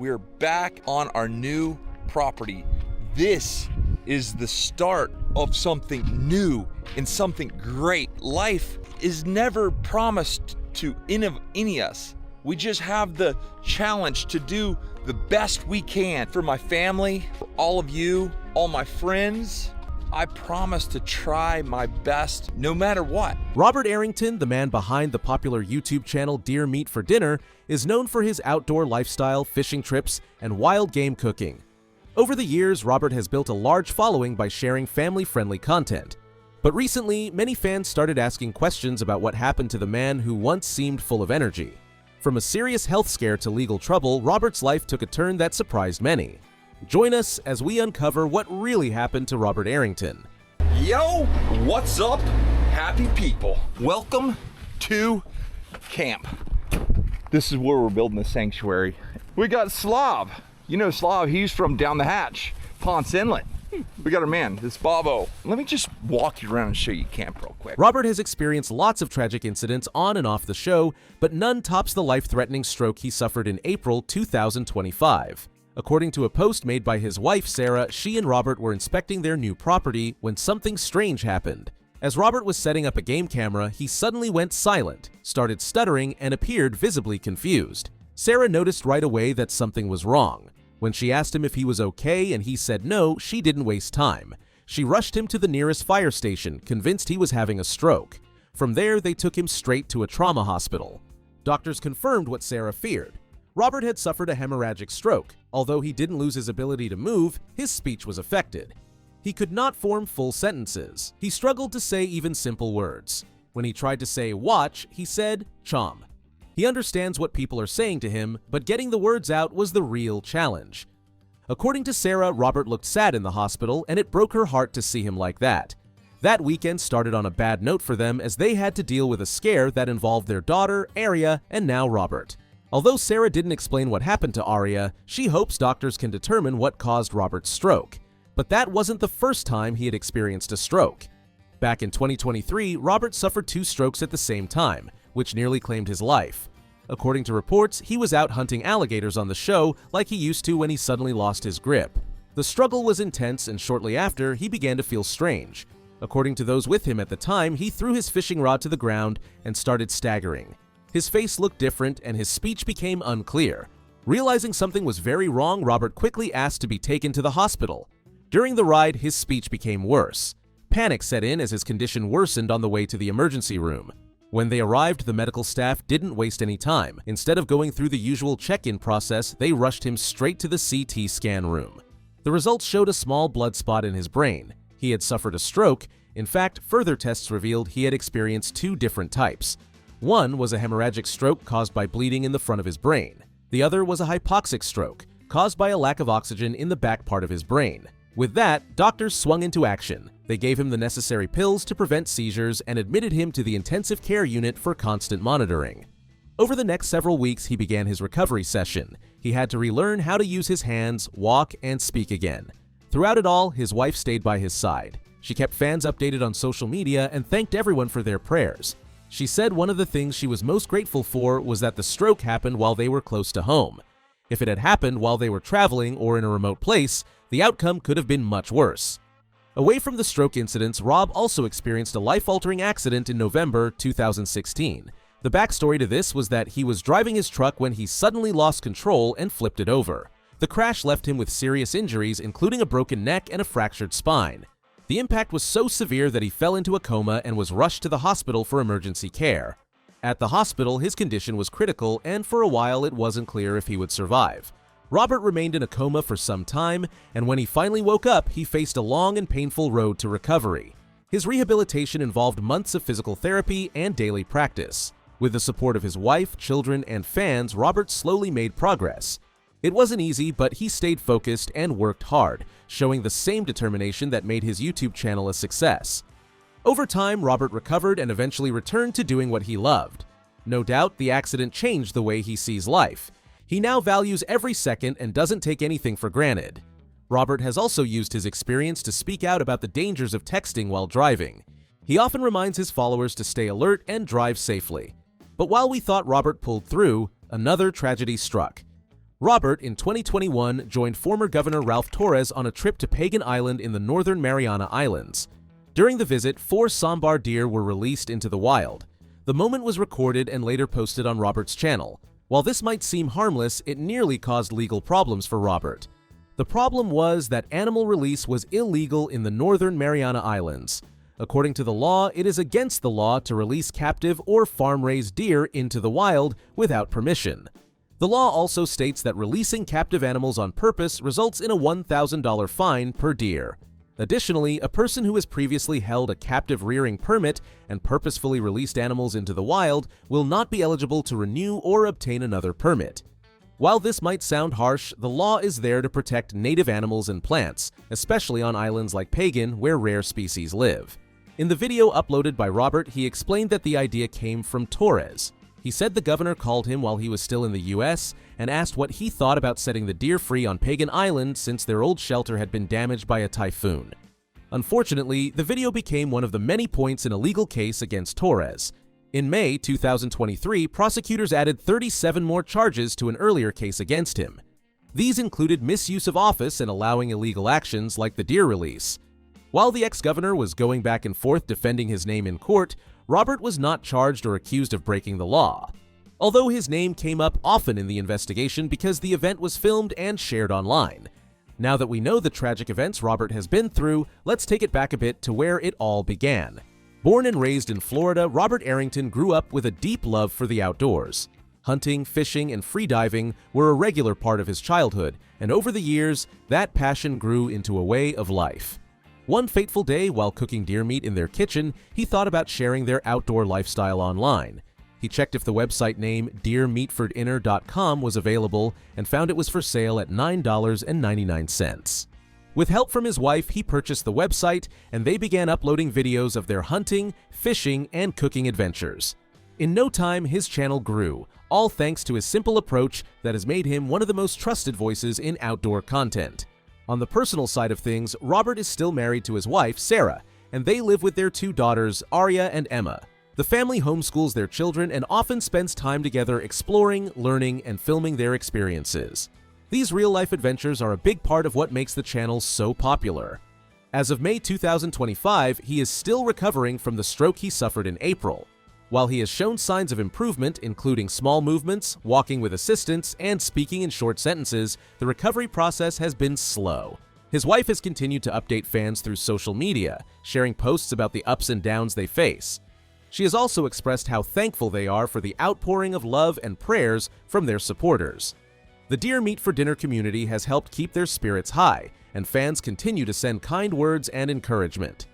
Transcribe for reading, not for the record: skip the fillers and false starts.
we're back on our new property. This is the start of something new and something great. Life is never promised to any of us. We just have the challenge to do the best we can. For my family, for all of you, all my friends, I promise to try my best no matter what. Robert Arrington, the man behind the popular YouTube channel Deer Meat for Dinner, is known for his outdoor lifestyle, fishing trips, and wild game cooking. Over the years, Robert has built a large following by sharing family-friendly content. But recently, many fans started asking questions about what happened to the man who once seemed full of energy. From a serious health scare to legal trouble, Robert's life took a turn that surprised many. Join us as we uncover what really happened to Robert Arrington. Yo, what's up, happy people? Welcome to camp. This is where we're building the sanctuary. We got Slav. You know Slav, he's from down the hatch, Ponce Inlet. We got our man, this Bobo. Let me just walk you around and show you camp real quick. Robert has experienced lots of tragic incidents on and off the show, but none tops the life-threatening stroke he suffered in April 2025. According to a post made by his wife, Sarah, she and Robert were inspecting their new property when something strange happened. As Robert was setting up a game camera, he suddenly went silent, started stuttering, and appeared visibly confused. Sarah noticed right away that something was wrong. When she asked him if he was okay and he said no, she didn't waste time. She rushed him to the nearest fire station, convinced he was having a stroke. From there, they took him straight to a trauma hospital. Doctors confirmed what Sarah feared. Robert had suffered a hemorrhagic stroke. Although he didn't lose his ability to move, his speech was affected. He could not form full sentences. He struggled to say even simple words. When he tried to say watch, he said chom. He understands what people are saying to him, but getting the words out was the real challenge. According to Sarah, Robert looked sad in the hospital, and it broke her heart to see him like that. That weekend started on a bad note for them as they had to deal with a scare that involved their daughter, Aria, and now Robert. Although Sarah didn't explain what happened to Aria, she hopes doctors can determine what caused Robert's stroke. But that wasn't the first time he had experienced a stroke. Back in 2023, Robert suffered 2 strokes at the same time, which nearly claimed his life. According to reports, he was out hunting alligators on the show like he used to when he suddenly lost his grip. The struggle was intense, and shortly after, he began to feel strange. According to those with him at the time, he threw his fishing rod to the ground and started staggering. His face looked different and his speech became unclear. Realizing something was very wrong, Robert quickly asked to be taken to the hospital. During the ride, his speech became worse. Panic set in as his condition worsened on the way to the emergency room. When they arrived, the medical staff didn't waste any time. Instead of going through the usual check-in process, they rushed him straight to the CT scan room. The results showed a small blood spot in his brain. He had suffered a stroke. In fact, further tests revealed he had experienced 2 different types. One was a hemorrhagic stroke caused by bleeding in the front of his brain. The other was a hypoxic stroke, caused by a lack of oxygen in the back part of his brain. With that, doctors swung into action. They gave him the necessary pills to prevent seizures and admitted him to the intensive care unit for constant monitoring. Over the next several weeks, he began his recovery session. He had to relearn how to use his hands, walk, and speak again. Throughout it all, his wife stayed by his side. She kept fans updated on social media and thanked everyone for their prayers. She said one of the things she was most grateful for was that the stroke happened while they were close to home. If it had happened while they were traveling or in a remote place, the outcome could have been much worse. Away from the stroke incidents, Rob also experienced a life-altering accident in November 2016. The backstory to this was that he was driving his truck when he suddenly lost control and flipped it over. The crash left him with serious injuries, including a broken neck and a fractured spine. The impact was so severe that he fell into a coma and was rushed to the hospital for emergency care. At the hospital, his condition was critical, and for a while it wasn't clear if he would survive. Robert remained in a coma for some time, and when he finally woke up, he faced a long and painful road to recovery. His rehabilitation involved months of physical therapy and daily practice. With the support of his wife, children, and fans, Robert slowly made progress. It wasn't easy, but he stayed focused and worked hard, showing the same determination that made his YouTube channel a success. Over time, Robert recovered and eventually returned to doing what he loved. No doubt, the accident changed the way he sees life. He now values every second and doesn't take anything for granted. Robert has also used his experience to speak out about the dangers of texting while driving. He often reminds his followers to stay alert and drive safely. But while we thought Robert pulled through, another tragedy struck. Robert, in 2021, joined former Governor Ralph Torres on a trip to Pagan Island in the northern Mariana Islands. During the visit, 4 sambar deer were released into the wild. The moment was recorded and later posted on Robert's channel. While this might seem harmless, it nearly caused legal problems for Robert. The problem was that animal release was illegal in the northern Mariana Islands. According to the law, it is against the law to release captive or farm-raised deer into the wild without permission. The law also states that releasing captive animals on purpose results in a $1,000 fine per deer. Additionally, a person who has previously held a captive rearing permit and purposefully released animals into the wild will not be eligible to renew or obtain another permit. While this might sound harsh, the law is there to protect native animals and plants, especially on islands like Pagan where rare species live. In the video uploaded by Robert, he explained that the idea came from Torres. He said the governor called him while he was still in the US and asked what he thought about setting the deer free on Pagan Island since their old shelter had been damaged by a typhoon. Unfortunately, the video became one of the many points in a legal case against Torres. In May 2023, prosecutors added 37 more charges to an earlier case against him. These included misuse of office and allowing illegal actions like the deer release. While the ex-governor was going back and forth defending his name in court, Robert was not charged or accused of breaking the law. Although his name came up often in the investigation because the event was filmed and shared online. Now that we know the tragic events Robert has been through, let's take it back a bit to where it all began. Born and raised in Florida, Robert Arrington grew up with a deep love for the outdoors. Hunting, fishing, and freediving were a regular part of his childhood, and over the years, that passion grew into a way of life. One fateful day, while cooking deer meat in their kitchen, he thought about sharing their outdoor lifestyle online. He checked if the website name deermeatfordinner.com was available and found it was for sale at $9.99. With help from his wife, he purchased the website, and they began uploading videos of their hunting, fishing, and cooking adventures. In no time, his channel grew, all thanks to his simple approach that has made him one of the most trusted voices in outdoor content. On the personal side of things, Robert is still married to his wife, Sarah, and they live with their 2 daughters, Arya and Emma. The family homeschools their children and often spends time together exploring, learning, and filming their experiences. These real-life adventures are a big part of what makes the channel so popular. As of May 2025, he is still recovering from the stroke he suffered in April. While he has shown signs of improvement, including small movements, walking with assistance, and speaking in short sentences, the recovery process has been slow. His wife has continued to update fans through social media, sharing posts about the ups and downs they face. She has also expressed how thankful they are for the outpouring of love and prayers from their supporters. The Deer Meat for Dinner community has helped keep their spirits high, and fans continue to send kind words and encouragement.